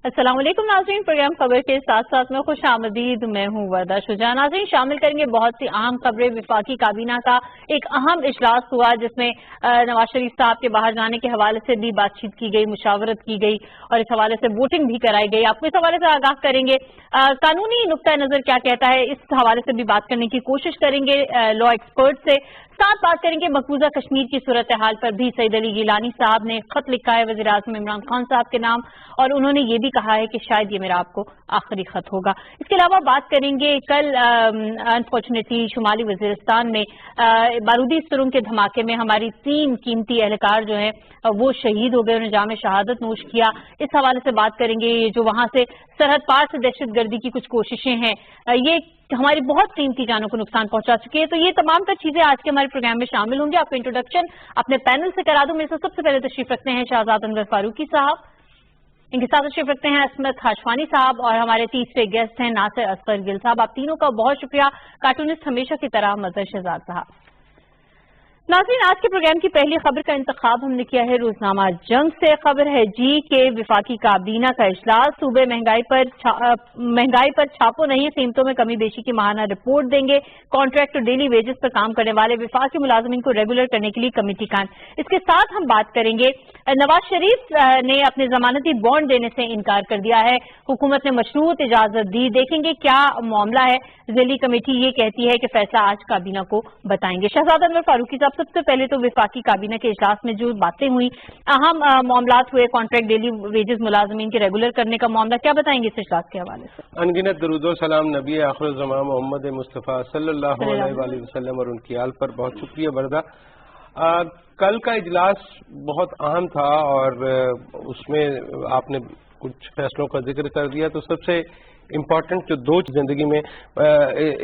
अस्सलाम वालेकुम नाज़रीन, प्रोग्राम खबर के साथ साथ में खुश आमदीद। मैं हूँ वर्दा शुजा। नाज़रीन, शामिल करेंगे बहुत सी अहम खबरें। विफाकी काबीना का एक अहम इजलास हुआ जिसमें नवाज शरीफ साहब के बाहर जाने के हवाले से भी बातचीत की गई, मुशावरत की गई और इस हवाले से वोटिंग भी कराई गई। आपको इस हवाले से आगाह करेंगे। कानूनी नुक्ता नजर क्या कहता है, इस हवाले से भी बात करने की कोशिश करेंगे लॉ एक्सपर्ट से। साथ बात करेंगे मकबूजा कश्मीर की सूरत हाल पर भी। सईद अली गिलानी साहब ने खत लिखा है वज़ीर आज़म इमरान खान साहब के नाम और उन्होंने ये भी कहा है कि शायद ये मेरा आपको आखिरी खत होगा। इसके अलावा बात करेंगे कल अनफॉर्चुनेटली शुमाली वज़ीरिस्तान में बारूदी सुरंग के धमाके में हमारी 3 कीमती एहलकार जो हैं वो शहीद हो गए, उन्हें जाम शहादत नोश किया। इस हवाले से बात करेंगे। ये जो वहां से सरहद पार से दहशतगर्दी की कुछ कोशिशें हैं, ये हमारी बहुत कीमती जानों को नुकसान पहुंचा चुकी है। तो ये तमाम तर चीजें आज के हमारे प्रोग्राम में शामिल होंगी। आपको इंट्रोडक्शन अपने पैनल से करा दूं। मेरे साथ सबसे पहले तशरीफ रखते हैं शहजाद अनवर फारूकी साहब, इनके साथ तशरीफ रखते हैं असमत हाशवानी साहब और हमारे तीसरे गेस्ट हैं नासिर असगर गिल साहब। आप तीनों का बहुत शुक्रिया। कार्टूनिस्ट हमेशा की तरह मजहर शहजाद साहब। नाज़रीन, आज के प्रोग्राम की पहली खबर का इंतखाब हमने किया है रोजनामा जंग से। खबर है जी के विफाकी काबीना का इजलास। सूबे महंगाई पर छापो नहीं, कीमतों में कमी बेशी की माहाना रिपोर्ट देंगे। कॉन्ट्रैक्ट और डेली वेजेस पर काम करने वाले विफाकी मुलाजमीन को रेगुलर करने के लिए कमेटी कायम। इसके साथ हम बात करेंगे नवाज शरीफ ने अपने जमानती बॉन्ड देने से इनकार कर दिया है। हुकूमत ने मशरूत इजाजत दी। देखेंगे क्या मामला है। जिली कमेटी ये कहती है कि फैसला आज काबीना को बताएंगे। शहजाद अनवर फारूकी साहब, सबसे पहले तो विफाकी काबीना के इजलास में जो बातें हुई, अहम मामलात हुए, कॉन्ट्रैक्ट डेली वेजेस मुलाजमीन के रेगुलर करने का मामला, क्या बताएंगे इस इजलास के हवाले से? अनगिनत दरूदो सलाम नबी आखिर ज़मां मोहम्मद मुस्तफ़ा सल्लल्लाहु अलैहि वसल्लम और उनकी आल पर। बहुत शुक्रिया वर्दा। कल का इजलास बहुत अहम था और उसमें आपने कुछ फैसलों का जिक्र कर दिया। तो सबसे इम्पोर्टेंट जो 2 जिंदगी में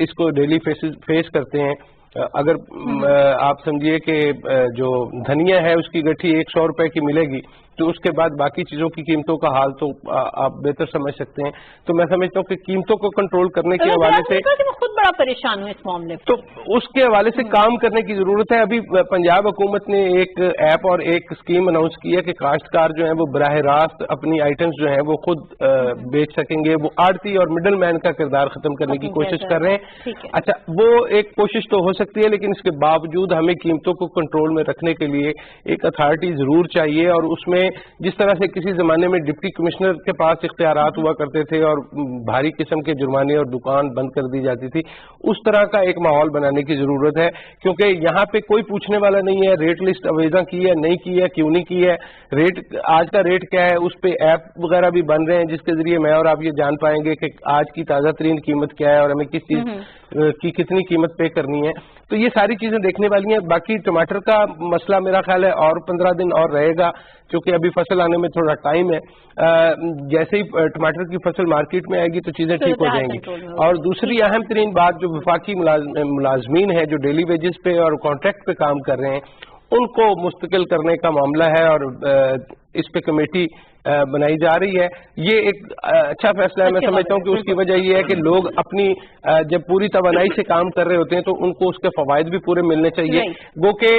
इसको डेली फेस करते हैं, अगर आप समझिए कि जो धनिया है उसकी गठी 100 रुपए की मिलेगी तो उसके बाद बाकी चीजों की कीमतों का हाल तो आप बेहतर समझ सकते हैं। तो मैं समझता हूँ कि कीमतों को कंट्रोल करने के हवाले से मैं खुद बड़ा परेशान हूँ इस मामले तो उसके हवाले से काम करने की जरूरत है। अभी पंजाब हुकूमत ने एक ऐप और एक स्कीम अनाउंस की है कि काश्तकार जो है वो बराह रास्त अपनी आइटम्स जो है वो खुद बेच सकेंगे। वो आड़ती और मिडल मैन का किरदार खत्म करने की कोशिश कर रहे हैं। अच्छा, वो एक कोशिश तो हो सकती है, लेकिन इसके बावजूद हमें कीमतों को कंट्रोल में रखने के लिए एक अथॉरिटी जरूर चाहिए। और उसमें जिस तरह से किसी जमाने में डिप्टी कमिश्नर के पास इख्तियारात हुआ करते थे और भारी किस्म के जुर्माने और दुकान बंद कर दी जाती थी, उस तरह का एक माहौल बनाने की जरूरत है। क्योंकि यहाँ पे कोई पूछने वाला नहीं है रेट लिस्ट अवेजा की है, नहीं की है, क्यों नहीं की है, रेट आज का रेट क्या है। उस पर ऐप वगैरह भी बन रहे हैं जिसके जरिए मैं और आप ये जान पाएंगे कि आज की ताजा तरीन कीमत क्या है और हमें किस चीज की कितनी कीमत पे करनी है। तो ये सारी चीजें देखने वाली हैं। बाकी टमाटर का मसला मेरा ख्याल है और 15 दिन और रहेगा, क्योंकि अभी फसल आने में थोड़ा टाइम है। जैसे ही टमाटर की फसल मार्केट में आएगी तो चीजें ठीक हो जाएंगी। और दूसरी अहम तरीन बात, जो विफाकी मुलाजमीन है जो डेली वेजेस पे और कॉन्ट्रैक्ट पे काम कर रहे हैं, उनको मुस्तकिल करने का मामला है और इस पे कमेटी बनाई जा रही है। ये एक अच्छा फैसला है। मैं समझता हूँ कि उसकी वजह ये है कि लोग अपनी जब पूरी तवानाई से काम कर रहे होते हैं तो उनको उसके फवायद भी पूरे मिलने चाहिए। वो कि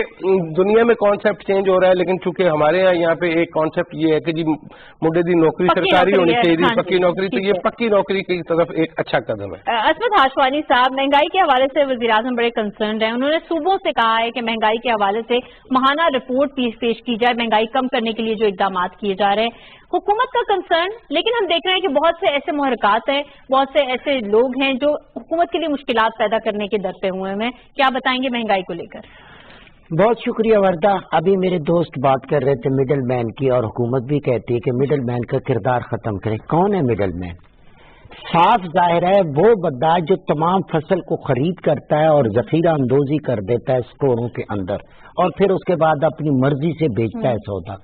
दुनिया में कॉन्सेप्ट चेंज हो रहा है, लेकिन चूंकि हमारे यहाँ पे एक कॉन्सेप्ट ये है कि जी मुंडे दी नौकरी सरकारी होनी चाहिए, पक्की नौकरी। तो ये पक्की नौकरी की तरफ एक अच्छा कदम है। असमत हाशवानी साहब, महंगाई के हवाले से वज़ीर आज़म बड़े कंसर्न है। उन्होंने सूबों से कहा है कि महंगाई के हवाले से माहाना रिपोर्ट पेश की जाए, महंगाई कम करने के लिए जो इकदाम किए जा रहे हैं। हुकूमत का कंसर्न, लेकिन हम देख रहे हैं कि बहुत से ऐसे मुहरकात हैं, बहुत से ऐसे लोग हैं जो हुकूमत के लिए मुश्किलात पैदा करने के डर पे हुए हैं। क्या बताएंगे महंगाई को लेकर? बहुत शुक्रिया वर्दा। अभी मेरे दोस्त बात कर रहे थे मिडल मैन की, और हुकूमत भी कहती है कि मिडल मैन का किरदार खत्म करें। कौन है मिडल मैन? साफ जाहिर है वो बंदा जो तमाम फसल को खरीद करता है और जखीरा अंदोजी कर देता है स्टोरों के अंदर, और फिर उसके बाद अपनी मर्जी से बेचता है सौदा।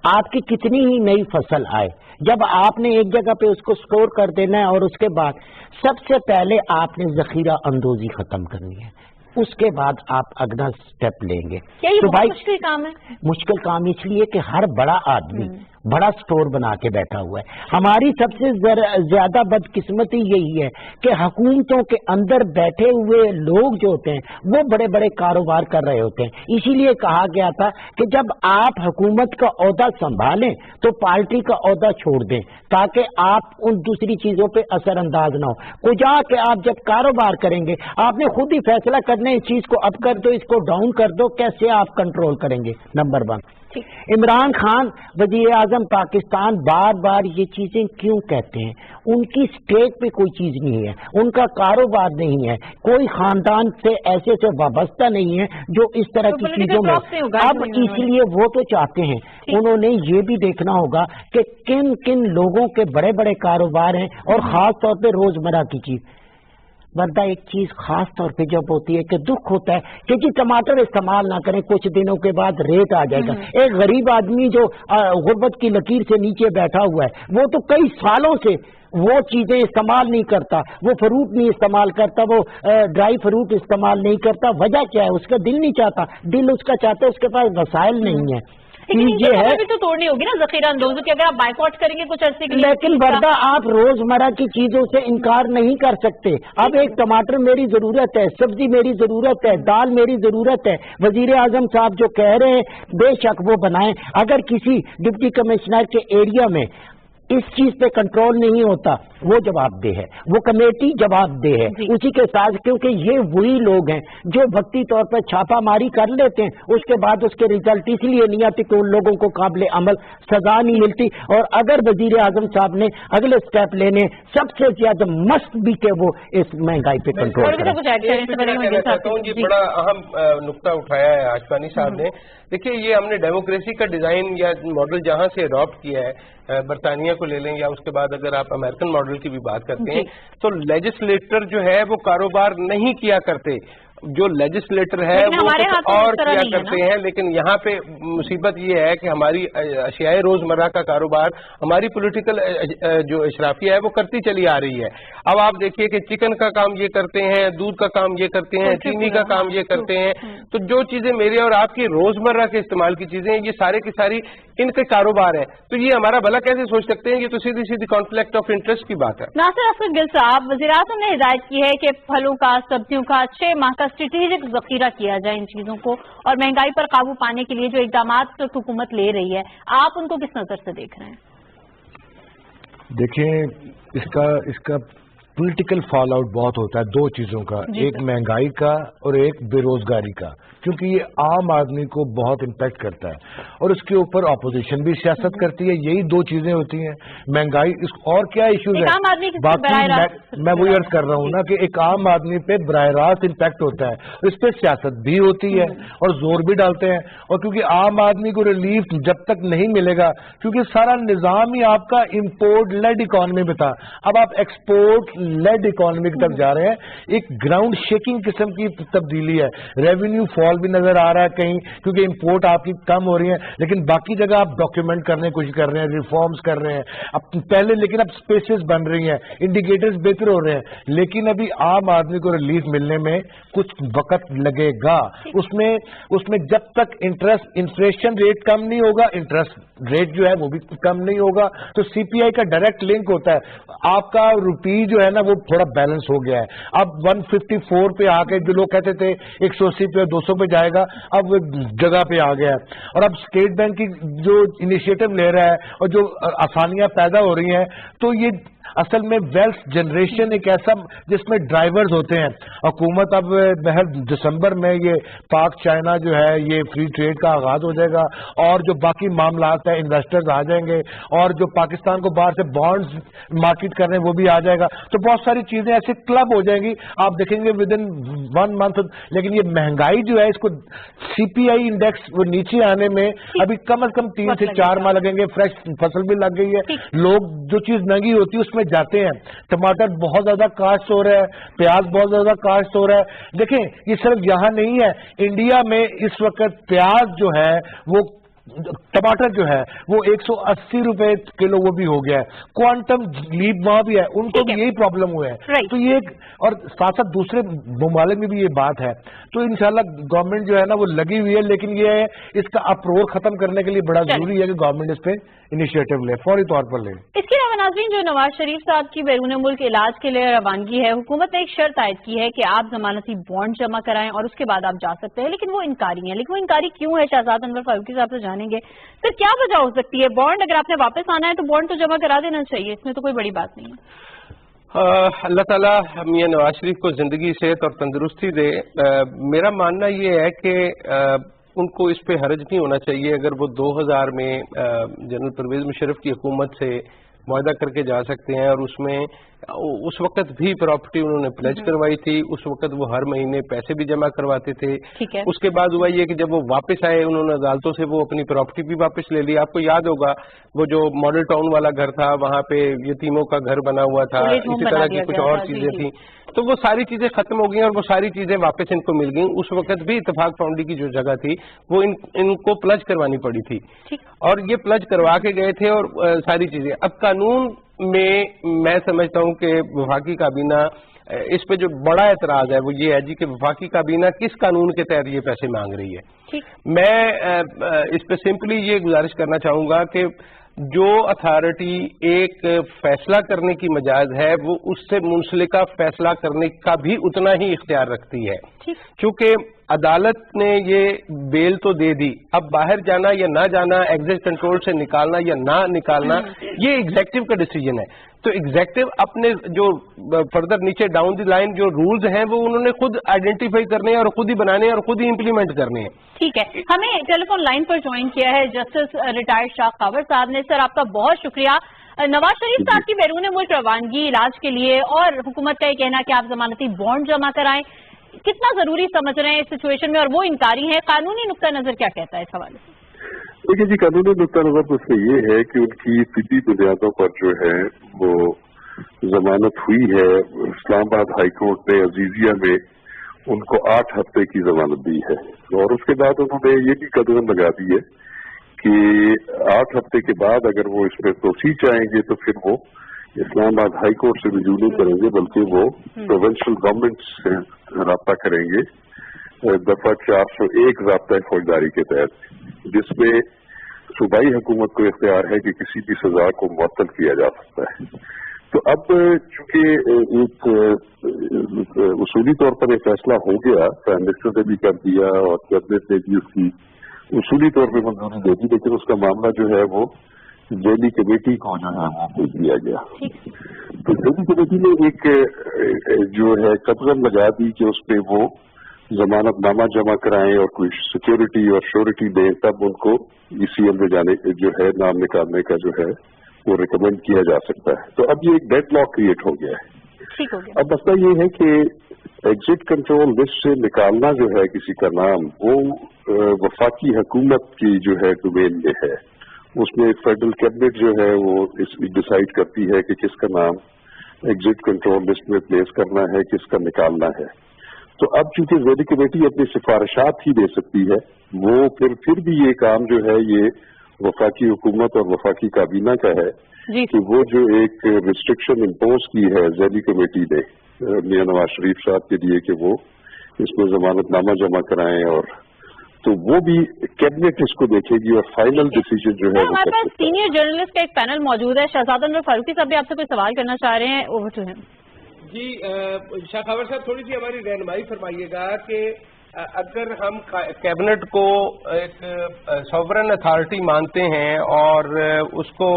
आपकी कितनी ही नई फसल आए, जब आपने एक जगह पे उसको स्टोर कर देना है और उसके बाद सबसे पहले आपने जखीरा अंदोजी खत्म करनी है, उसके बाद आप अगला स्टेप लेंगे। क्या ये तो भाई मुश्किल काम है? मुश्किल काम इसलिए कि हर बड़ा आदमी बड़ा स्टोर बना के बैठा हुआ है। हमारी सबसे ज्यादा बदकिस्मती यही है कि हुकूमतों के अंदर बैठे हुए लोग जो होते हैं वो बड़े बड़े कारोबार कर रहे होते हैं। इसीलिए कहा गया था कि जब आप हुकूमत का ओहदा संभालें तो पार्टी का ओहदा छोड़ दें, ताकि आप उन दूसरी चीजों पे असर अंदाज ना हो। कुजा कि आप जब कारोबार करेंगे आपने खुद ही फैसला करना है, इस चीज को अप कर दो, इसको डाउन कर दो, कैसे आप कंट्रोल करेंगे। नंबर 1, इमरान खान वजीर आजम पाकिस्तान बार बार ये चीजें क्यों कहते हैं? उनकी स्टेट पे कोई चीज नहीं है, उनका कारोबार नहीं है, कोई खानदान से ऐसे से वाबस्ता नहीं है जो इस तरह की चीजों में। अब इसलिए वो तो चाहते हैं, उन्होंने ये भी देखना होगा कि किन किन लोगों के बड़े बड़े कारोबार हैं और खास तौर पे रोजमर्रा की चीज। वरना एक चीज खास तौर पे जब होती है कि दुख होता है कि जी टमाटर इस्तेमाल ना करें, कुछ दिनों के बाद रेट आ जाएगा। एक गरीब आदमी जो गुर्बत की लकीर से नीचे बैठा हुआ है वो तो कई सालों से वो चीजें इस्तेमाल नहीं करता, वो फ्रूट नहीं इस्तेमाल करता, वो ड्राई फ्रूट इस्तेमाल नहीं करता। वजह क्या है? उसका दिल नहीं चाहता, दिल उसका चाहता है, उसके पास वसाइल नहीं है। ये है भी तो तोड़नी होगी ना जखीरा अंदोजों की, अगर आप बाइकआउट करेंगे कुछ अरसे के लिए। लेकिन वर्दा आप रोजमर्रा की चीजों से इनकार नहीं कर सकते। अब एक टमाटर मेरी जरूरत है, सब्जी मेरी जरूरत है, दाल मेरी जरूरत है। वजीर आजम साहब जो कह रहे हैं बेशक वो बनाएं। अगर किसी डिप्टी कमिश्नर के एरिया में इस चीज पे कंट्रोल नहीं होता वो जवाबदेह है, वो कमेटी जवाबदेह है उसी के साथ, क्योंकि ये वही लोग हैं जो वक्ती तौर पर छापामारी कर लेते हैं, उसके बाद उसके रिजल्ट इसलिए नहीं आते कि उन लोगों को काबिल अमल सजा नहीं मिलती। और अगर वजीर आजम साहब ने अगले स्टेप लेने सबसे ज्यादा मस्त भी के वो इस महंगाई पे कंट्रोल करें। बड़ा अहम नुक्ता उठाया है आशफानी साहब ने। देखिए ये हमने डेमोक्रेसी का डिजाइन या मॉडल जहां से अडॉप्ट किया है, बरतानिया को ले लें या उसके बाद अगर आप अमेरिकन मॉडल की भी बात करते हैं तो लेजिस्लेटर जो है वो कारोबार नहीं किया करते, जो लेजिस्लेटर है वो कुछ और किया करते हैं। लेकिन यहाँ पे मुसीबत ये है कि हमारी अशियाए रोजमर्रा का कारोबार हमारी पॉलिटिकल जो इशराफिया है वो करती चली आ रही है। अब आप देखिए कि चिकन का काम ये करते हैं, दूध का काम ये करते हैं, चीनी का काम ये करते हैं। तो जो चीजें मेरे और आपकी रोजमर्रा के इस्तेमाल की चीजें ये सारे की सारी इनके कारोबार है। तो ये हमारा भला कैसे सोच सकते हैं? ये तो सीधी सीधी कॉन्फ्लिक्ट ऑफ इंटरेस्ट की बात है। नासिर असद गिल साहब, वज़ीर आज़म ने हिदायत की है कि फलों का, सब्जियों का 6 माह का स्ट्रेटेजिक जखीरा किया जाए इन चीजों को, और महंगाई पर काबू पाने के लिए जो इकदामात हुकूमत ले रही है आप उनको किस नजर से देख रहे हैं? देखें इसका पॉलिटिकल फॉल आउट बहुत होता है दो चीजों का, एक महंगाई का और एक बेरोजगारी का, क्योंकि ये आम आदमी को बहुत इम्पैक्ट करता है और उसके ऊपर अपोजिशन भी सियासत करती है। यही दो चीजें होती हैं, महंगाई और क्या इश्यूज है। बाकी मैं वही अर्ज कर रहा हूँ ना कि एक आम आदमी पे बराह रास्त इम्पैक्ट होता है, इस पे सियासत भी होती है और जोर भी डालते हैं। और क्योंकि आम आदमी को रिलीफ जब तक नहीं मिलेगा, क्योंकि सारा निजाम ही आपका इम्पोर्ट लेड इकोनॉमी में था, अब आप एक्सपोर्ट लेड इकोनॉमी की तरफ जा रहे हैं। एक ग्राउंड शेकिंग किस्म की तब्दीली है। रेवेन्यू फॉल भी नजर आ रहा है कहीं, क्योंकि इंपोर्ट आपकी कम हो रही है, लेकिन बाकी जगह आप डॉक्यूमेंट करने की कोशिश कर रहे हैं, रिफॉर्म्स कर रहे हैं अब पहले, लेकिन अब स्पेसेस बन रही हैं, इंडिकेटर्स बेहतर हो रहे हैं, लेकिन अभी आम आदमी को रिलीफ मिलने में कुछ वक्त लगेगा। उसमें जब तक इन्फ्लेशन रेट कम नहीं होगा, इंटरेस्ट रेट जो है वो भी कम नहीं होगा। तो सीपीआई का डायरेक्ट लिंक होता है। आपका रुपी जो है ना वो थोड़ा बैलेंस हो गया है, अब 154 पे आके जो लोग कहते थे 180 पे 200 पे जाएगा, अब वो जगह पे आ गया है। और अब स्टेट बैंक की जो इनिशिएटिव ले रहा है और जो आसानियां पैदा हो रही हैं, तो ये असल में वेल्थ जनरेशन एक ऐसा जिसमें ड्राइवर्स होते हैं। हुकूमत अब महज दिसंबर में ये पाक चाइना जो है ये फ्री ट्रेड का आगाज हो जाएगा और जो बाकी मामलात है इन्वेस्टर्स आ जाएंगे और जो पाकिस्तान को बाहर से बॉन्ड्स मार्केट कर रहे हैं वो भी आ जाएगा। तो बहुत सारी चीजें ऐसे क्लब हो जाएंगी, आप देखेंगे विद इन 1 मंथ। लेकिन ये महंगाई जो है इसको सीपीआई इंडेक्स वो नीचे आने में अभी कम से कम 3 से 4 माह लगेंगे। फ्रेश फसल भी लग गई है, लोग जो चीज महंगी होती है उसमें जाते हैं। टमाटर बहुत ज्यादा कास्ट हो रहा है, प्याज बहुत ज्यादा कास्ट हो रहा है। देखें ये सिर्फ यहां नहीं है, इंडिया में इस वक्त प्याज जो है वो टमाटर जो है वो 180 रुपए किलो वो भी हो गया है, क्वांटम लीप वहां भी है, उनको भी यही प्रॉब्लम हुआ है। तो ये और साथ साथ दूसरे ममालिक में भी ये बात है। तो इंशाल्लाह गवर्नमेंट जो है ना वो लगी हुई है, लेकिन ये है इसका अप्रोर खत्म करने के लिए बड़ा जरूरी है कि गवर्नमेंट इस पे इनिशिएटिव ले, फौरी तौर पर ले। इसके अलावा नाज़रीन, जो नवाज शरीफ साहब की बैरून मुल्क इलाज के लिए रवानगी है, हुकूमत ने एक शर्त आयद की है कि आप जमानती बॉन्ड जमा कराएं और उसके बाद आप जा सकते हैं, लेकिन वो इनकारी है। लेकिन वो इनकारी क्यों है, शहजाद अनवर फारूकी साहब से जानेंगे। फिर क्या वजह हो सकती है? बॉन्ड अगर आपने वापस आना है तो बॉन्ड तो जमा करा देना चाहिए, इसमें तो कोई बड़ी बात नहीं है। अल्लाह ताला मियां नवाज शरीफ को जिंदगी, सेहत और तंदुरुस्ती दे। मेरा मानना ये है कि उनको इस पे हर्ज नहीं होना चाहिए। अगर वो 2000 में जनरल परवेज मुशर्रफ की हुकूमत से मुआहदा करके जा सकते हैं, और उसमें उस वक्त भी प्रॉपर्टी उन्होंने प्लेज करवाई थी, उस वक्त वो हर महीने पैसे भी जमा करवाते थे। उसके बाद हुआ ये कि जब वो वापस आए, उन्होंने अदालतों से वो अपनी प्रॉपर्टी भी वापस ले ली। आपको याद होगा वो जो मॉडल टाउन वाला घर था, वहां पे यतीमों का घर बना हुआ था, इसी तरह की कुछ और चीजें थी। तो वो सारी चीजें खत्म हो गई और वो सारी चीजें वापस इनको मिल गई। उस वक्त भी इत्तेफाक फाउंडी की जो जगह थी वो इनको प्लज करवानी पड़ी थी, और ये प्लज करवा के गए थे और सारी चीजें। अब कानून में मैं समझता हूं कि वफाकी काबीना, इस पे जो बड़ा एतराज है वो ये है जी कि वफाकी काबीना किस कानून के तहत ये पैसे मांग रही है। मैं इस पे सिंपली ये गुजारिश करना चाहूंगा कि जो अथॉरिटी एक फैसला करने की मजाज है, वो उससे मुंसलिका फैसला करने का भी उतना ही इख्तियार रखती है। क्योंकि अदालत ने ये बेल तो दे दी, अब बाहर जाना या ना जाना, एग्जिट कंट्रोल से निकालना या ना निकालना, ये एग्जेक्टिव का डिसीजन है। तो एग्जेक्टिव अपने जो फर्दर नीचे डाउन द लाइन जो रूल्स हैं वो उन्होंने खुद आइडेंटिफाई करने हैं और खुद ही बनाने हैं और खुद ही इंप्लीमेंट करने हैं। ठीक है, हमें टेलीफोन लाइन पर ज्वाइन किया है जस्टिस रिटायर्ड शाह कावर साहब ने। सर, आपका बहुत शुक्रिया। नवाज शरीफ साहब की बैरून मुल्क रवानगी इलाज के लिए और हुकूमत का ये कहना कि आप जमानती बॉन्ड जमा कराएं, कितना जरूरी समझ रहे हैं इस सिचुएशन में, और वो इनकारी है, कानूनी नुक्ता नजर क्या कहता है इस हवाले से? देखिए जी, कानूनी नुक्ता नजर तो उसमें ये है कि उनकी तिब्बी बुनियादों पर जो है वो जमानत हुई है। इस्लामाबाद हाई कोर्ट ने अजीजिया में उनको 8 हफ्ते की जमानत दी है, और उसके बाद उन्होंने ये भी कदम लगा दी है कि 8 हफ्ते के बाद अगर वो इसमें प्रोसीड चाहेंगे तो फिर वो इस्लामाबाद हाई कोर्ट से रुजू नहीं करेंगे, बल्कि वो प्रोविंशियल गवर्नमेंट से राब्ता करेंगे दफा 401 राब्ता फौजदारी के तहत, जिसमें सूबाई हुकूमत को इख्तियार है कि किसी भी सजा को मुअत्तल किया जा सकता है। तो अब चूंकि एक उसूली तौर पर एक फैसला हो गया, प्राइम मिनिस्टर ने भी कर दिया और कैबिनेट ने भी उसकी उसूली तौर पर मंजूरी दे दी, लेकिन उसका मामला जो है वो दिल्ली कमेटी को जो है वो भेज दिया गया। तो दिल्ली कमेटी ने एक जो है कदम लगा दी कि उस पर वो जमानतनामा जमा कराएं और कोई सिक्योरिटी और श्योरिटी दें, तब उनको ECL में जाने जो है नाम निकालने का जो है वो रिकमेंड किया जा सकता है। तो अब ये एक डेडलॉक क्रिएट हो गया है। अब मसला ये है कि एग्जिट कंट्रोल लिस्ट से निकालना जो है किसी का नाम, वो वफाकी हुकूमत की जो है डोमेन में है। उसमें फेडरल कैबिनेट जो है वो डिसाइड करती है कि किसका नाम एग्जिट कंट्रोल लिस्ट में प्लेस करना है, किसका निकालना है। तो अब चूंकि ज़ैली कमेटी अपनी सिफारिशात ही दे सकती है, वो फिर भी ये काम जो है ये वफाकी हुकूमत और वफाकी काबीना का है कि वो जो एक रिस्ट्रिक्शन इम्पोज की है ज़ैली कमेटी ने मियां नवाज शरीफ साहब के लिए कि वो इसमें जमानतनामा जमा कराएं, और तो वो भी कैबिनेट इसको देखेगी और फाइनल डिसीजन जो है हमारे पास सीनियर जर्नलिस्ट का एक पैनल मौजूद है। शहजाद अनवर फारूकी साहब भी आपसे कोई सवाल करना चाह रहे हैं, ओवर टू हिम। जी शाह कावर साहब, थोड़ी सी हमारी रहनुमाई फरमाइएगा कि अगर हम कैबिनेट को एक सॉवरन अथॉरिटी मानते हैं और उसको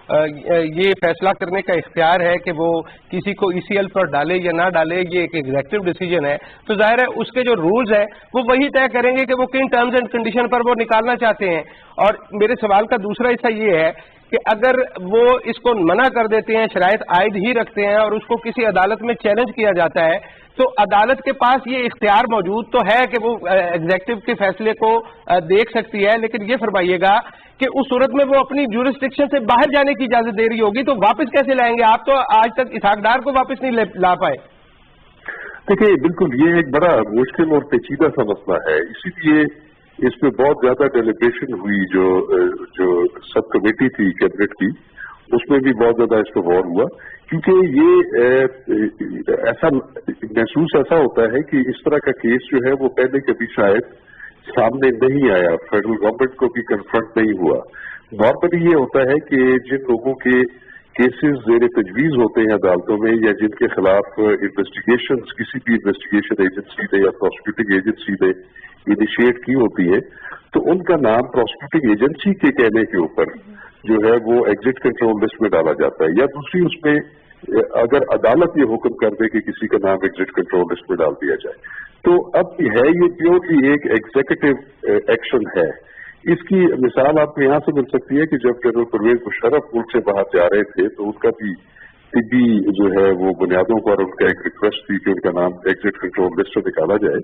ये फैसला करने का इख्तियार है कि वो किसी को ECL पर डाले या ना डाले, ये एक एग्जेक्टिव डिसीजन है, तो जाहिर है उसके जो रूल्स हैं वो वही तय करेंगे कि वो किन टर्म्स एंड कंडीशन पर वो निकालना चाहते हैं। और मेरे सवाल का दूसरा हिस्सा ये है कि अगर वो इसको मना कर देते हैं, शराइत आयद ही रखते हैं और उसको किसी अदालत में चैलेंज किया जाता है, तो अदालत के पास ये इख्तियार मौजूद तो है कि वो एग्जेक्टिव के फैसले को देख सकती है, लेकिन ये फरमाइएगा कि उस सूरत में वो अपनी ज्यूरिसडिक्शन से बाहर जाने की इजाजत दे रही होगी, तो वापस कैसे लाएंगे? आप तो आज तक इसहाक डार को वापस नहीं ला पाए। देखिए, बिल्कुल ये एक बड़ा मुश्किल और पेचीदा सा मसला है। इसीलिए इस पे बहुत ज्यादा डेलिब्रेशन हुई, जो सब कमेटी थी कैबिनेट की, उसमें भी बहुत ज्यादा इस पर गौर हुआ, क्योंकि ये ऐसा महसूस ऐसा होता है कि इस तरह का केस जो है वो पहले कभी शायद सामने नहीं आया, फेडरल गवर्नमेंट को भी कन्फ्रंट नहीं हुआ। नॉर्मली ये होता है कि जिन लोगों के केसेस ज़ेर तजवीज़ होते हैं अदालतों में, या जिनके खिलाफ इन्वेस्टिगेशन किसी भी इन्वेस्टिगेशन एजेंसी ने या प्रोसिक्यूटिंग एजेंसी ने इनिशिएट की होती है, तो उनका नाम प्रोसिक्यूटिंग एजेंसी के कहने के ऊपर जो है वो एग्जिट कंट्रोल लिस्ट में डाला जाता है, या दूसरी उसमें अगर अदालत ये हुक्म कर दे कि किसी का नाम एग्जिट कंट्रोल लिस्ट में डाल दिया जाए। तो अब है ये प्योरली एक एग्जीक्यूटिव एक्शन है। इसकी मिसाल आपको यहाँ से मिल सकती है कि जब जनरल परवेज मुशर्रफ मुल्क से बाहर जा रहे थे तो उनका भी तिब्बी जो है वो बुनियादों पर उनका एक रिक्वेस्ट थी कि उनका नाम एग्जिट कंट्रोल लिस्ट से निकाला जाए।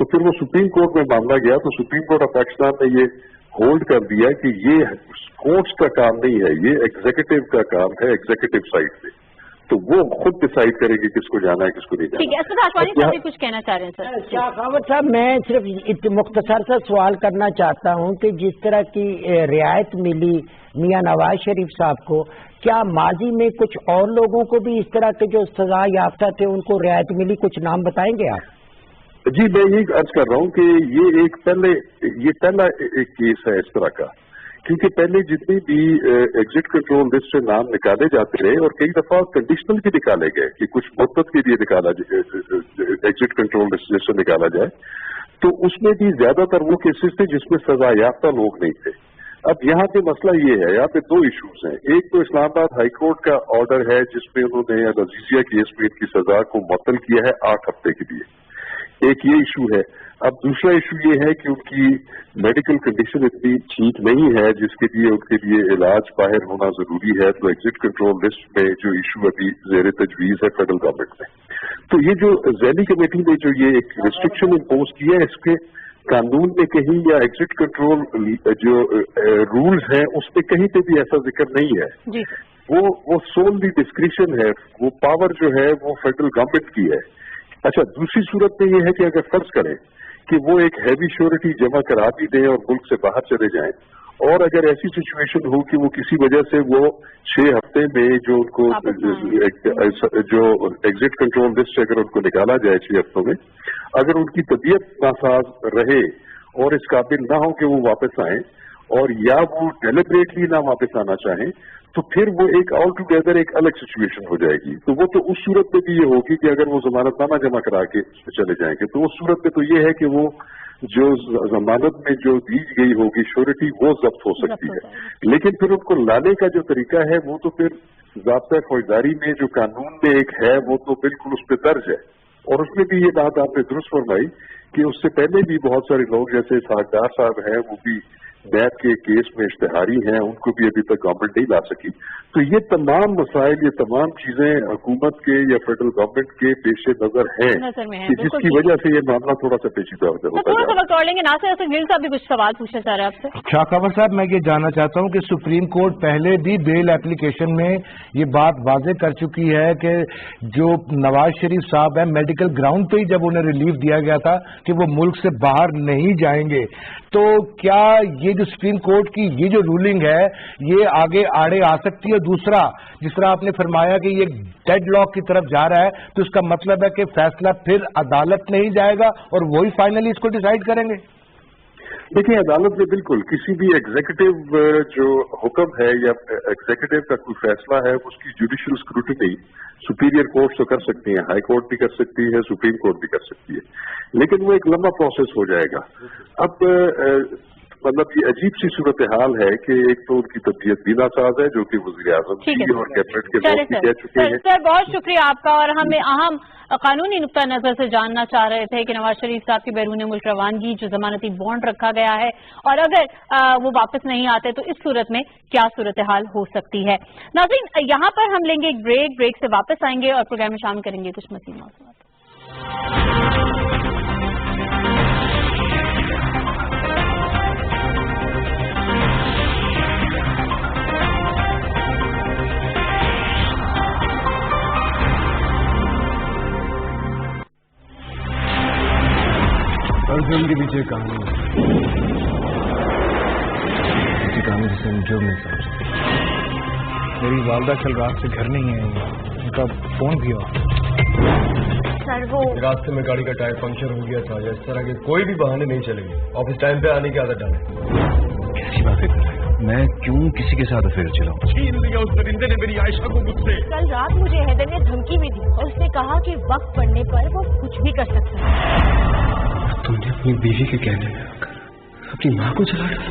तो फिर वो सुप्रीम कोर्ट में मामला गया, तो सुप्रीम कोर्ट ऑफ पाकिस्तान ने ये होल्ड कर दिया कि ये कोर्ट्स का काम नहीं है, ये एग्जीक्यूटिव का काम है, एग्जीक्यूटिव साइड से, तो वो खुद डिसाइड करेगी किसको जाना है किसको नहीं जाना। ठीक है, असद आशवानी साहब भी कुछ कहना चाह रहे हैं सर। शाखावत साहब, मैं सिर्फ मुख्तसर सा सवाल करना चाहता हूं कि जिस तरह की रियायत मिली मियां नवाज शरीफ साहब को, क्या माजी में कुछ और लोगों को भी इस तरह के जो सजा याफ्ता थे उनको रियायत मिली? कुछ नाम बताएंगे आप? जी, मैं यही अर्ज कर रहा हूँ कि ये पहला एक केस है इस तरह का, क्योंकि पहले जितनी भी एग्जिट कंट्रोल लिस्ट से नाम निकाले जाते रहे और कई दफा कंडीशनल भी निकाले गए कि कुछ मुद्दत के लिए निकाला एग्जिट कंट्रोल लिस्ट से निकाला जाए, तो उसमें भी ज्यादातर वो केसेस थे जिसमें सजा याफ्ता लोग नहीं थे। अब यहाँ पे मसला ये है, यहाँ पे दो इश्यूज हैं। एक तो इस्लामाबाद हाई कोर्ट का ऑर्डर है जिसमें उन्होंने अजीजिया केस में इनकी सजा को मुअत्तल किया है 8 हफ्ते के लिए, एक ये इशू है। अब दूसरा इशू ये है कि उनकी मेडिकल कंडीशन इतनी ठीक नहीं है जिसके लिए उनके लिए इलाज बाहर होना जरूरी है, तो एग्जिट कंट्रोल लिस्ट में जो इशू अभी जेर तजवीज है फेडरल गवर्नमेंट में, तो ये जो ज़ैली कमेटी ने जो ये एक रिस्ट्रिक्शन इम्पोज किया है, इसके कानून में कहीं या एग्जिट कंट्रोल जो रूल्स हैं उसमें कहीं पे भी ऐसा जिक्र नहीं है जी। वो सोलली डिस्क्रिशन है, वो पावर जो है वो फेडरल गवर्नमेंट की है। अच्छा, दूसरी सूरत में ये है कि अगर फर्ज करें कि वो एक हैवी श्योरिटी जमा करा भी दें और मुल्क से बाहर चले जाएं, और अगर ऐसी सिचुएशन हो कि वो किसी वजह से वो 6 हफ्ते में जो उनको जो एग्जिट कंट्रोल लिस्ट से अगर उनको निकाला जाए 6 हफ्तों में, अगर उनकी तबीयत नासाज रहे और इस काबिल ना हो कि वो वापस आए, और या वो डेलिबरेटली ना वापस आना चाहें, तो फिर वो एक ऑल टुगेदर एक अलग सिचुएशन हो जाएगी। तो वो तो उस सूरत में भी ये होगी कि अगर वो जमानतनामा जमा करा के चले जाएंगे, तो उस सूरत में तो ये है कि वो जो जमानत में जो दी गई होगी श्योरिटी वो जब्त हो सकती है, लेकिन फिर उनको लाने का जो तरीका है वो तो फिर ज़ाब्ता फौजदारी में जो कानून में एक है वो तो बिल्कुल उस पर दर्ज है। और उसमें भी ये बात आपने दुरुस्त फरमाई कि उससे पहले भी बहुत सारे लोग जैसे सागदार साहब हैं, वो भी नैब के केस में इश्तेहारी हैं, उनको भी अभी तक गवर्नमेंट नहीं ला सकी। तो ये तमाम मसाइल, ये तमाम चीजें हुकूमत के या फेडरल गवर्नमेंट के पेश नजर हैं कि जिसकी वजह से ये मामला थोड़ा सा पेचीदा होता है। थोड़ा सा वक्त और लेंगे। नासिर असद गिल साहब भी कुछ सवाल पूछना चाह रहे हैं आपसे। शाखावत साहब, मैं ये जानना चाहता हूँ कि सुप्रीम कोर्ट पहले भी बेल एप्लीकेशन में ये बात वाजे कर चुकी है कि जो नवाज शरीफ साहब है मेडिकल ग्राउंड पे ही जब उन्हें रिलीफ दिया गया था कि वो मुल्क से बाहर नहीं जाएंगे, तो क्या ये जो सुप्रीम कोर्ट की ये जो रूलिंग है ये आगे आड़े आ सकती है? दूसरा, जिस तरह आपने फरमाया कि ये डेडलॉक की तरफ जा रहा है, तो इसका मतलब है कि फैसला फिर अदालत में ही जाएगा और वही फाइनली इसको डिसाइड करेंगे? देखिए, अदालत में बिल्कुल किसी भी एग्जीक्यूटिव जो हुक्म है या एग्जीक्यूटिव का कोई फैसला है उसकी जुडिशियल स्क्रूटिनी सुपीरियर कोर्ट तो कर सकती है, हाई कोर्ट भी कर सकती है, सुप्रीम कोर्ट भी कर सकती है, लेकिन वो एक लंबा प्रोसेस हो जाएगा। अब मतलब ये अजीब सी सूरत हाल है कि एक तो उनकी तबीयत भी नासाज है जो कि वज़ीर आज़म जी और कैबिनेट के लोग भी कह चुके हैं। सर, बहुत शुक्रिया आपका। और हमें अहम कानूनी नुक्ता नजर से जानना चाह रहे थे कि नवाज शरीफ साहब की बैरून मुल्क रवानगी, जो जमानती बॉन्ड रखा गया है, और अगर वो वापस नहीं आते तो इस सूरत में क्या सूरत हाल हो सकती है। नाज़रीन, यहाँ पर हम लेंगे एक ब्रेक से वापस आएंगे और प्रोग्राम में शामिल करेंगे कुछ मज़ीद मौज़ूआत। फिल्म के पीछे कहानी जिसे जो नहीं समझ। मेरी वालदा कल रात से घर नहीं आई, उनका फोन भी हुआ। सर वो रास्ते में गाड़ी का टायर पंक्चर हो गया था, या इस तरह के कोई भी बहाने नहीं चलेंगे। ऑफिस टाइम पे आने की आदत डालें। कैसी बातें कर रहे हैं? मैं क्यों किसी के साथ अफेयर चलाऊं? छीन लिया उस परिंदे ने मेरी आयशा को मुझसे। कल रात मुझे हैदर ने धमकी भी दी और उसने कहा कि वक्त पड़ने पर वो कुछ भी कर सकता है। तुमने अपनी बीवी के कहने में आकर अपनी माँ को जला डाला।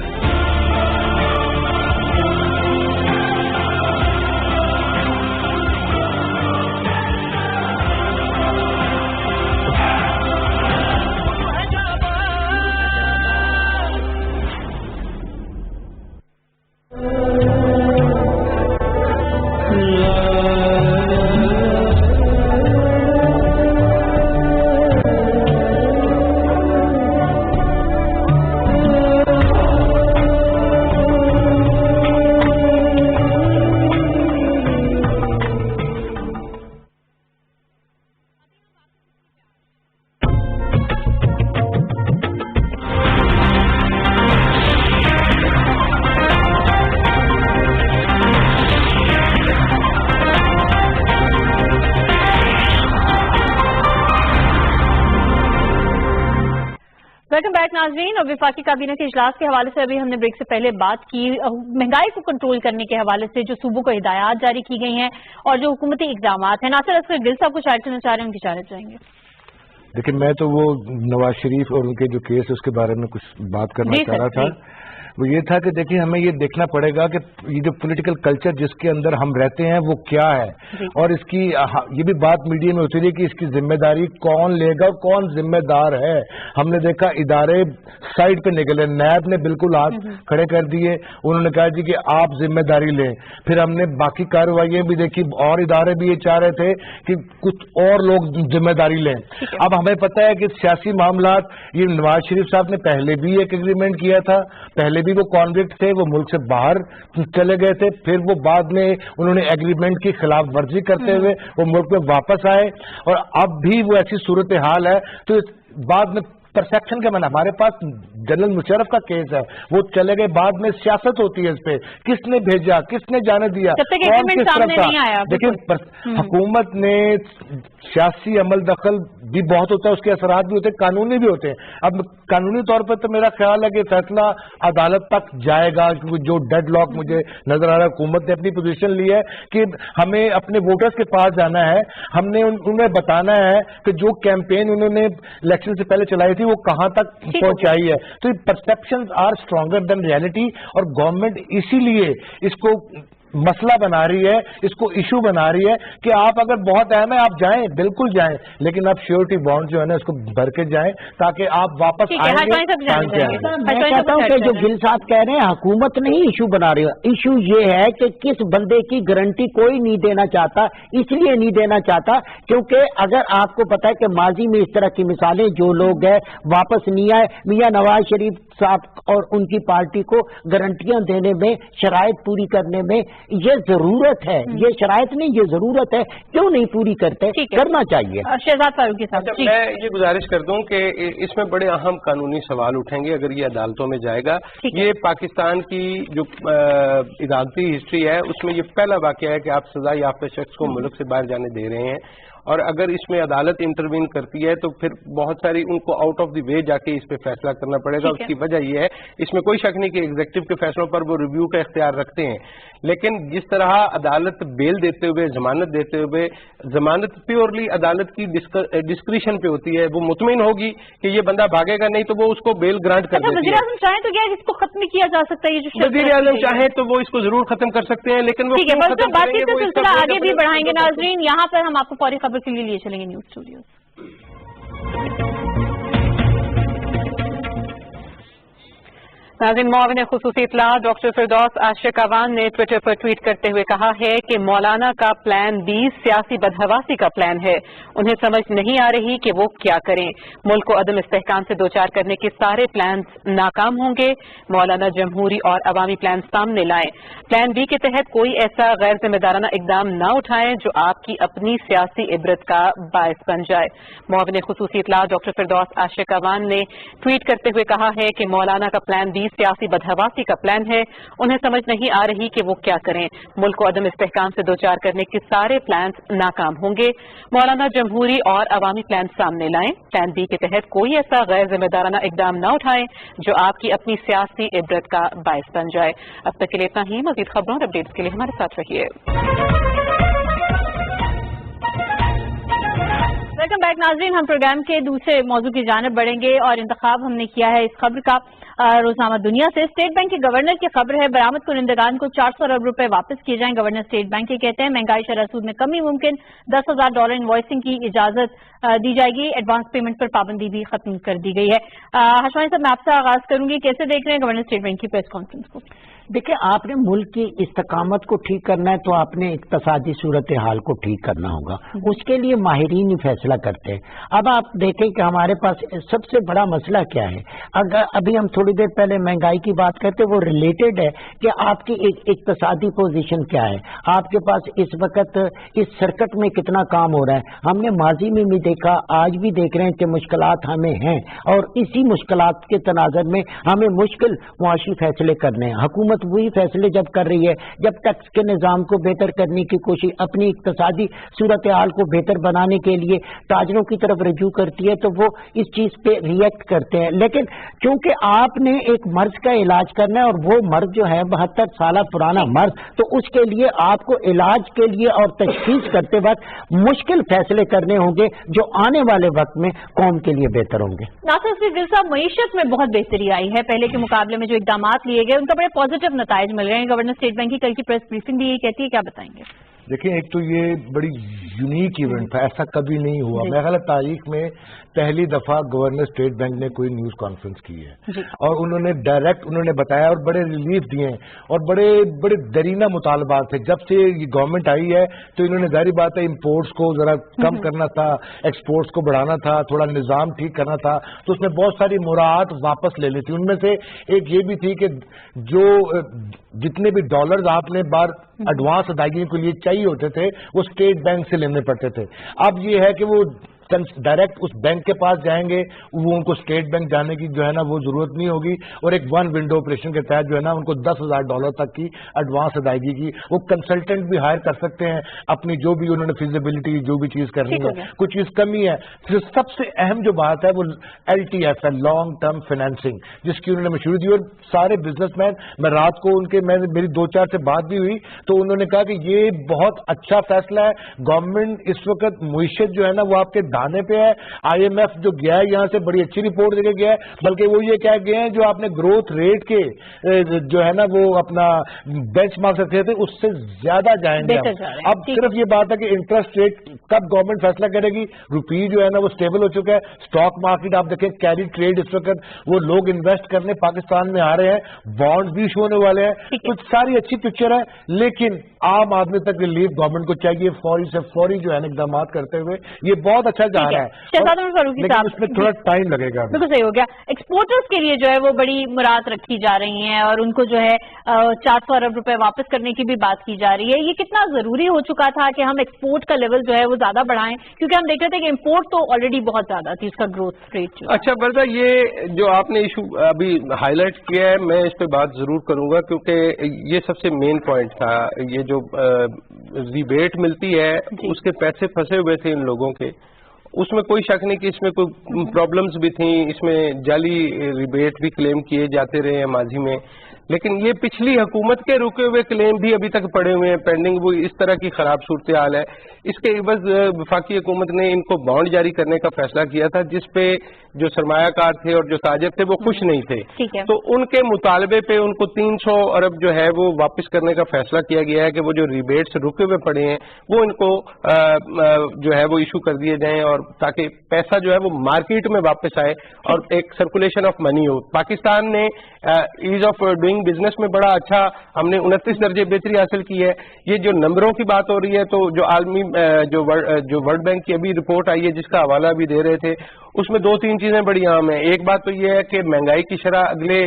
वेलकम बैक नाज़रीन। और विफाकी काबीना के इजलास के हवाले से अभी हमने ब्रेक से पहले बात की। महंगाई को कंट्रोल करने के हवाले से जो सूबों को हिदायत जारी की गई हैं और जो हुकूमती इकदाम हैं, नासिर असगर गिल साहब कुछ ऐड करना चाह रहे हैं, उनकी इजाजत चाहेंगे। देखिए, मैं तो वो नवाज शरीफ और उनके जो केस उसके बारे में कुछ बात करना चाह रहा था। वो ये था कि देखिए, हमें ये देखना पड़ेगा कि ये जो पॉलिटिकल कल्चर जिसके अंदर हम रहते हैं वो क्या है, और इसकी ये भी बात मीडिया में होती रही कि इसकी जिम्मेदारी कौन लेगा, कौन जिम्मेदार है। हमने देखा इदारे साइड पे निकले, नैब ने बिल्कुल हाथ खड़े कर दिए, उन्होंने कहा जी कि आप जिम्मेदारी लें। फिर हमने बाकी कार्रवाइयां भी देखी और इदारे भी ये चाह रहे थे कि कुछ और लोग जिम्मेदारी लें। अब हमें पता है कि सियासी मामलात, ये नवाज शरीफ साहब ने पहले भी एक एग्रीमेंट किया था, पहले भी वो कॉन्विक्ट थे, वो मुल्क से बाहर चले गए थे, फिर वो बाद में उन्होंने एग्रीमेंट की खिलाफ वर्जी करते हुए वो मुल्क में वापस आए, और अब भी वो ऐसी सूरत हाल है। तो बाद में परसेप्शन के मैंने, हमारे पास जनरल मुशर्रफ का केस है, वो चले गए, बाद में सियासत होती है इस पे, किसने भेजा, किसने जाने दिया, कौन किस तरफ था। देखिए, हुकूमत ने सियासी अमल दखल भी बहुत होता है, उसके असरात भी होते हैं, कानूनी भी होते हैं। अब कानूनी तौर पर तो मेरा ख्याल है कि फैसला अदालत तक जाएगा, क्योंकि जो डेड लॉक मुझे नजर आ रहा है, हुकूमत ने अपनी पोजीशन ली है कि हमें अपने वोटर्स के पास जाना है, हमने उन्हें बताना है कि जो कैंपेन उन्होंने इलेक्शन से पहले चलाई थी वो कहां तक पहुंचाई है। तो perceptions are stronger than reality, और गवर्नमेंट इसीलिए इसको मसला बना रही है, इसको इशू बना रही है कि आप अगर बहुत अहम है आप जाएं, बिल्कुल जाएं, लेकिन आप श्योरिटी बॉन्ड जो है ना इसको भर के जाएं ताकि आप वापस आएंगे। मैं कहता हूं कि जो गिल साहब कह रहे हैं, हुकूमत नहीं इशू बना रही है, इशू ये है कि किस बंदे की गारंटी कोई नहीं देना चाहता, इसलिए नहीं देना चाहता क्योंकि अगर आपको पता है कि माजी में इस तरह की मिसालें, जो लोग हैं वापस नहीं आए, मियां नवाज शरीफ साहब और उनकी पार्टी को गारंटियां देने में, शराइत पूरी करने में ये जरूरत है, ये शराइत नहीं, ये जरूरत है, क्यों नहीं पूरी करते, करना चाहिए। शहजाद फारूकी साहब, मैं ये गुजारिश कर दूं कि इसमें बड़े अहम कानूनी सवाल उठेंगे अगर ये अदालतों में जाएगा। ये पाकिस्तान की जो अदालती हिस्ट्री है उसमें ये पहला वाकया है कि आप सजा याफ्ता शख्स को मुल्क से बाहर जाने दे रहे हैं, और अगर इसमें अदालत इंटरवीन करती है तो फिर बहुत सारी उनको आउट ऑफ द वे जाके इस पे फैसला करना पड़ेगा। उसकी वजह यह है, इसमें कोई शक नहीं कि एग्जीक्यूटिव के फैसलों पर वो रिव्यू का इख्तियार रखते हैं, लेकिन जिस तरह अदालत बेल देते हुए, जमानत देते हुए, जमानत प्योरली अदालत की डिस्क्रिशन पे होती है, वो मुतमिन होगी कि ये बंदा भागेगा नहीं तो वो उसको बेल ग्रांट कर देती है। वज़ीर आज़म चाहे तो क्या इसको खत्म किया जा सकता है? वज़ीर आज़म चाहे तो वो इसको जरूर खत्म कर सकते हैं, लेकिन वो बातचीत का सिलसिला आगे भी बढ़ाएंगे। नाज़रीन, यहाँ पर हम आपको फौरी खबर के लिए चलेंगे न्यूज स्टूडियो। नाज़रीन, मुआविन खुसूसी इत्तला डॉक्टर फिरदौस आशिक अवान ने ट्विटर पर ट्वीट करते हुए कहा है कि मौलाना का प्लान बी सियासी बदहवासी का प्लान है। उन्हें समझ नहीं आ रही कि वो क्या करें। मुल्क को अदम इस्तेहकाम से दो चार करने के सारे प्लान नाकाम होंगे। मौलाना जमहूरी और अवामी प्लान सामने लाएं। प्लान बी के तहत कोई ऐसा गैर जिम्मेदाराना इकदाम न उठाएं जो आपकी अपनी सियासी इबरत का बायस बन जाए। मुआविन खुसूसी इत्तला डॉक्टर फिरदौस आशिक अवान ने ट्वीट करते हुए कहा है कि मौलाना का प्लान बी सियासी बदहवासी का प्लान है। उन्हें समझ नहीं आ रही कि वो क्या करें। मुल्क को अदम इस्तेहकाम से दो चार करने के सारे प्लान नाकाम होंगे। मौलाना जमहूरी और अवामी प्लान सामने लाएं। प्लान बी के तहत कोई ऐसा गैर जिम्मेदाराना इकदाम न उठाएं जो आपकी अपनी सियासी इबरत का बायस बन जाए। अब तक के लिए इतना ही। मजीद खबरों और अपडेट्स के लिए हमारे साथ रहिए। वेलकम बैक नाज़रीन, हम प्रोग्राम के दूसरे मौजू की जानिब बढ़ेंगे और इंतखाब हमने किया है इस खबर का रोजनामा दुनिया से। स्टेट बैंक के गवर्नर की खबर है, बरामद कुनिंदगान को 400 अरब रुपए वापस किए जाएं। गवर्नर स्टेट बैंक के कहते हैं महंगाई शरह सूद में कमी मुमकिन, $10,000 इनवॉइसिंग की इजाजत दी जाएगी। एडवांस पेमेंट पर पाबंदी भी खत्म कर दी गई है। हशमानी साहब, मैं आपसे आगाज करूंगी, कैसे देख रहे हैं गवर्नर स्टेट बैंक की प्रेस कॉन्फ्रेंस को? देखिए, आपने मुल्क की इस्तकामत को ठीक करना है तो आपने इक्तसादी सूरत हाल को ठीक करना होगा। उसके लिए माहिरीन ही फैसला करते हैं। अब आप देखें कि हमारे पास सबसे बड़ा मसला क्या है। अगर अभी हम थोड़ी देर पहले महंगाई की बात करते, वो रिलेटेड है कि आपकी इक्तसादी पोजीशन क्या है, आपके पास इस वक्त इस सर्कट में कितना काम हो रहा है। हमने माजी में भी देखा, आज भी देख रहे हैं कि मुश्किलात हमें हैं और इसी मुश्किलात के तनाज़र में हमें मुश्किल मुआशी फैसले करने हैं। हुकूमत वही फैसले जब कर रही है जब टैक्स के निज़ाम को बेहतर करने की कोशिश, अपनी इक्तसादी सूरत हाल को बेहतर बनाने के लिए ताजरों की तरफ रजू करती है, तो वो इस चीज पे रिएक्ट करते हैं। लेकिन चूंकि आपने एक मर्ज का इलाज करना है और वो मर्ज जो है 72 साल पुराना मर्ज, तो उसके लिए आपको इलाज के लिए और तशखीस करते वक्त मुश्किल फैसले करने होंगे जो आने वाले वक्त में कौम के लिए बेहतर होंगे। नासिर सिद्दीकी साहब, मईशत में बहुत बेहतरी आई है, पहले के मुकाबले में जो इकदाम लिए गए उनका बड़े पॉजिटिव नताइज मिल रहे हैं। गवर्नर स्टेट बैंक की कल की प्रेस ब्रीफिंग भी यही कहती है, क्या बताएंगे? देखिए, एक तो ये बड़ी यूनिक इवेंट था, ऐसा कभी नहीं हुआ। मेरे ख्याल तारीख में पहली दफा गवर्नर स्टेट बैंक ने कोई न्यूज कॉन्फ्रेंस की है और उन्होंने डायरेक्ट बताया और बड़े रिलीफ दिए और बड़े बड़े दरीना मुतालबात थे। जब से ये गवर्नमेंट आई है तो इन्होंने जाहिर बात है इम्पोर्ट्स को जरा कम करना था, एक्सपोर्ट्स को बढ़ाना था, थोड़ा निजाम ठीक करना था, तो उसमें बहुत सारी मुराद वापस ले ली थी। उनमें से एक ये भी थी कि जो जितने भी डॉलर्स आपने बार एडवांस अदायगी के लिए चाहिए होते थे वो स्टेट बैंक से लेने पड़ते थे। अब ये है कि वो डायरेक्ट उस बैंक के पास जाएंगे, वो उनको स्टेट बैंक जाने की जो है ना वो जरूरत नहीं होगी और एक वन विंडो ऑपरेशन के तहत जो है ना उनको $10,000 तक की एडवांस अदायगी की वो कंसल्टेंट भी हायर कर सकते हैं अपनी जो भी उन्होंने फिजिबिलिटी जो भी चीज करनी है, कुछ चीज कमी है। फिर सबसे अहम जो बात है वो LTF है, लॉन्ग टर्म फाइनेंसिंग, जिसकी उन्होंने मशहूरी दी और सारे बिजनेसमैन, मैं रात को मेरी 2-4 से बात भी हुई तो उन्होंने कहा कि ये बहुत अच्छा फैसला है। गवर्नमेंट इस वक्त मुईशत जो है ना वो आपके दाने पे है। IMF जो गया है यहाँ से बड़ी अच्छी रिपोर्ट देके गया है, बल्कि वो ये कह गए हैं जो आपने ग्रोथ रेट के जो है ना वो अपना बेंचमार्क रखे थे उससे ज्यादा जाएंगे। अब सिर्फ ये बात है कि इंटरेस्ट रेट कब गवर्नमेंट फैसला करेगी। रुपी जो है ना वो स्टेबल हो चुका है। स्टॉक मार्केट आप देखें, कैरी ट्रेड इस वक्त वो लोग इन्वेस्ट करने पाकिस्तान में आ रहे हैं, बॉन्ड भी इशू होने वाले हैं, तो सारी अच्छी पिक्चर है। लेकिन आम आदमी तक रिलीफ गवर्नमेंट को चाहिए, फौरी से फौरी जो है इकदाम करते हुए, ये बहुत अच्छा जा रहा है, लेकिन उसमें थोड़ा टाइम लगेगा। बिल्कुल सही हो गया। एक्सपोर्टर्स के लिए जो है वो बड़ी मुराद रखी जा रही है और उनको जो है 400 अरब रुपए वापस करने की भी बात की जा रही है। ये कितना जरूरी हो चुका था कि हम एक्सपोर्ट का लेवल जो है वो ज्यादा बढ़ाएं, क्योंकि हम देख रहे थे कि इम्पोर्ट तो ऑलरेडी बहुत ज्यादा थी, उसका ग्रोथ रेट। अच्छा बरदा, ये जो आपने इशू अभी हाईलाइट किया है मैं इस पे बात जरूर करूंगा क्योंकि ये सबसे मेन पॉइंट था। ये जो रिबेट मिलती है उसके पैसे फंसे हुए थे इन लोगों के, उसमें कोई शक नहीं कि इसमें कोई प्रॉब्लम्स भी थी, इसमें जाली रिबेट भी क्लेम किए जाते रहे हैं माजी में। लेकिन ये पिछली हुकूमत के रुके हुए क्लेम भी अभी तक पड़े हुए हैं पेंडिंग, वो इस तरह की खराब सूरत हाल है। इसके एवज वफाकी हुकूमत ने इनको बॉन्ड जारी करने का फैसला किया था, जिसपे जो सरमायाकार थे और जो ताजिर थे वो खुश नहीं थे, तो उनके मुतालबे पे उनको 300 अरब जो है वो वापस करने का फैसला किया गया है कि वो जो रिबेट्स रुके हुए पड़े हैं वो इनको जो है वो इशू कर दिए जाएं, और ताकि पैसा जो है वो मार्केट में वापस आए और एक सर्कुलेशन ऑफ मनी हो। पाकिस्तान ने ईज ऑफ डूइंग बिजनेस में बड़ा अच्छा, हमने 29 दर्जे बेहतरी हासिल की है। ये जो नंबरों की बात हो रही है, तो जो आलमी जो वर्ल्ड बैंक की अभी रिपोर्ट आई है जिसका हवाला भी दे रहे थे, उसमें 2-3 चीजें बड़ी आम हैं। एक बात तो ये है कि महंगाई की शरह अगले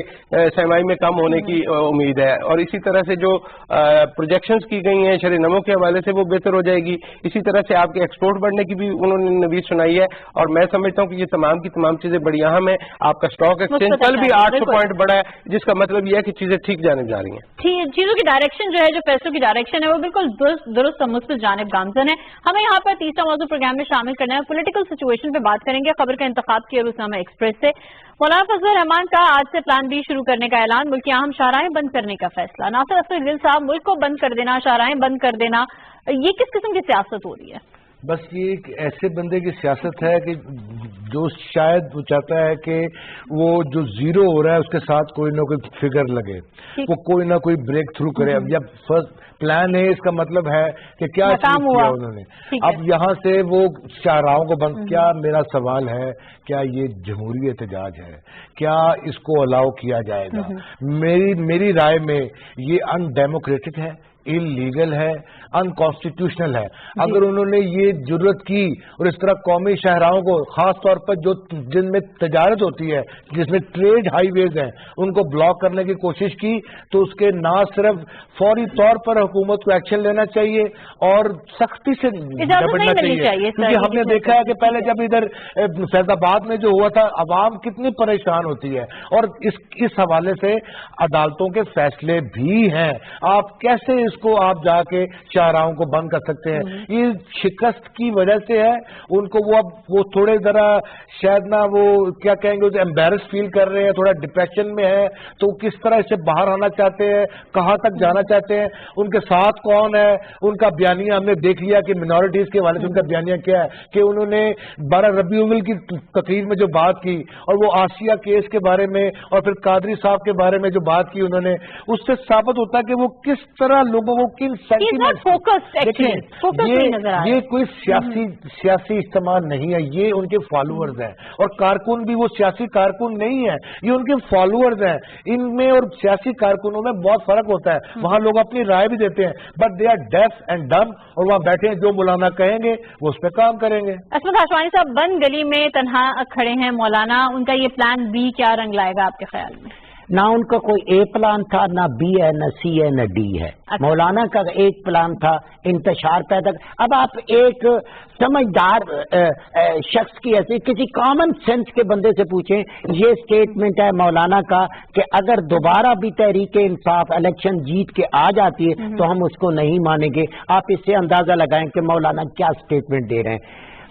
सरमाई में कम होने की उम्मीद है, और इसी तरह से जो प्रोजेक्शंस की गई हैं शरह नमो के हवाले से वो बेहतर हो जाएगी। इसी तरह से आपके एक्सपोर्ट बढ़ने की भी उन्होंने नवीद सुनाई है, और मैं समझता हूँ कि ये तमाम की तमाम चीजें बड़ी अहम है। आपका स्टॉक एक्सचेंज कल भी 800 पॉइंट बढ़ा है, जिसका मतलब ये है कि चीजें ठीक जाने जा रही हैं। चीजों की डायरेक्शन जो है, जो पैसों की डायरेक्शन है, वो बिल्कुल दुरुस्त और मुस्बित जानिब गामजन है। हमें यहाँ पर तीसरा मौजूद प्रोग्राम में शामिल करना है, पॉलिटिकल सिचुएशन पे बात करेंगे खबर का इंतखाब किया रोज़नामा एक्सप्रेस से। मौलाना फजलुर रहमान का आज से प्लान बी शुरू करने का ऐलान, मुल्क की अहम शाहराहें बंद करने का फैसला। नासिर अफजल गिल साहब, मुल्क को बंद कर देना, शाहराहें बंद कर देना, ये किस किस्म की सियासत हो रही है? बस ये एक ऐसे बंदे की सियासत है कि जो शायद वो चाहता है कि वो जो जीरो हो रहा है उसके साथ कोई ना कोई फिगर लगे, वो कोई ना कोई ब्रेक थ्रू करे। अब जब फर्स्ट प्लान है, इसका मतलब है कि क्या काम हुआ उन्होंने। अब यहाँ से वो शाहराहों को बंद, क्या मेरा सवाल है, क्या ये जमहूरी एहतजाज है? क्या इसको अलाउ किया जाएगा? मेरी राय में ये अनडेमोक्रेटिक है, इलीगल है, अनकॉन्स्टिट्यूशनल है। अगर उन्होंने ये जुर्रत की और इस तरह कौमी शहराओं को, खास तौर पर जो जिनमें तजारत होती है, जिसमें ट्रेड हाईवेज हैं, उनको ब्लॉक करने की कोशिश की, तो उसके ना सिर्फ फौरी तौर पर हुकूमत को एक्शन लेना चाहिए और सख्ती से निपटना चाहिए, क्योंकि हमने देखा है कि पहले जब इधर फैजाबाद में जो हुआ था, अवाम कितनी परेशान होती है, और इस हवाले से अदालतों के फैसले भी हैं। आप कैसे इसको आप जाके शाहराहों को बंद कर सकते हैं? ये शिकस्त की वजह से है उनको, वो थोड़े जरा शायद ना वो क्या कहेंगे, एम्बेरस फील कर रहे हैं, थोड़ा डिप्रेशन में है, तो किस तरह इससे बाहर आना चाहते हैं, कहां तक जाना चाहते हैं, उनके साथ कौन है, उनका बयानिया हमने देख लिया कि मिनॉरिटीज के हवाले से उनका बयानिया क्या है, कि उन्होंने 12 रबीउल की तकरीर में जो बात की, और वो आसिया केस के बारे में और फिर कादरी साहब के बारे में जो बात की उन्होंने, उससे साबित होता है कि वो किस तरह लोगों को किन ये कोई सियासी इस्तेमाल नहीं है, ये उनके फॉलोअर्स हैं, और कारकुन भी वो सियासी कारकुन नहीं है, ये उनके फॉलोअर्स हैं। इनमें और सियासी कारकुनों में बहुत फर्क होता है। वहां लोग अपनी राय भी देते हैं, but they are deaf and dumb, और वहां बैठे हैं, जो मौलाना कहेंगे वो उस पर काम करेंगे। असमत हाशवानी साहब, बंद गली में तन्हा खड़े हैं मौलाना, उनका ये प्लान बी क्या रंग लाएगा आपके ख्याल में? ना उनका कोई ए प्लान था, ना बी है, ना सी है, ना डी है। मौलाना का एक प्लान था, इंतशार पैदा। अब आप एक समझदार शख्स की ऐसे किसी कॉमन सेंस के बंदे से पूछें, ये स्टेटमेंट है मौलाना का कि अगर दोबारा भी तहरीक इंसाफ इलेक्शन जीत के आ जाती है तो हम उसको नहीं मानेंगे। आप इससे अंदाजा लगाएं कि मौलाना क्या स्टेटमेंट दे रहे हैं।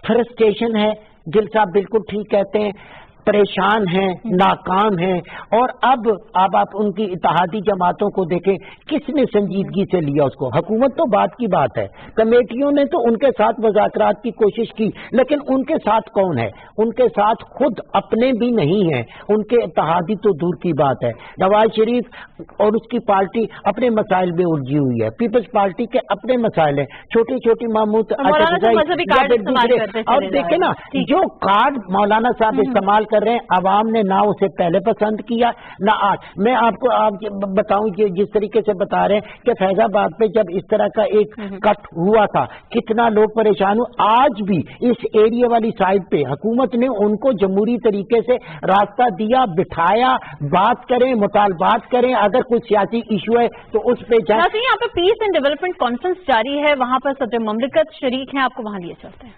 फ्रस्ट्रेशन है, गिल साहब बिल्कुल ठीक कहते हैं, परेशान हैं, नाकाम हैं, और अब आप उनकी इत्तेहादी जमातों को देखें, किसने संजीदगी से लिया उसको? हुकूमत तो बात की बात है, कमेटियों ने तो उनके साथ मुज़ाकरात की कोशिश की, लेकिन उनके साथ कौन है? उनके साथ खुद अपने भी नहीं है, उनके इत्तेहादी तो दूर की बात है। नवाज शरीफ और उसकी पार्टी अपने मसाइल में उलझी हुई है, पीपल्स पार्टी के अपने मसाइल हैं, छोटी छोटी मामूद। और देखे ना, जो कार्ड मौलाना साहब इस्तेमाल कर रहे हैं, अवाम ने ना उसे पहले पसंद किया ना आज। मैं आपको बताऊं कि जिस तरीके से बता रहे हैं कि फैजाबाद पे जब इस तरह का एक कट हुआ था, कितना लोग परेशान हुए। आज भी इस एरिया वाली साइड पे हुकूमत ने उनको जमहूरी तरीके से रास्ता दिया, बिठाया, बात करें, मुतालबात करें, अगर कोई सियासी इशू है तो उस पे जाए। यहाँ पे पीस एंड डेवलपमेंट कॉन्फ्रेंस जारी है, वहां पर सदर मुमलिकत शरीक हैं, आपको वहां लिए चलते हैं।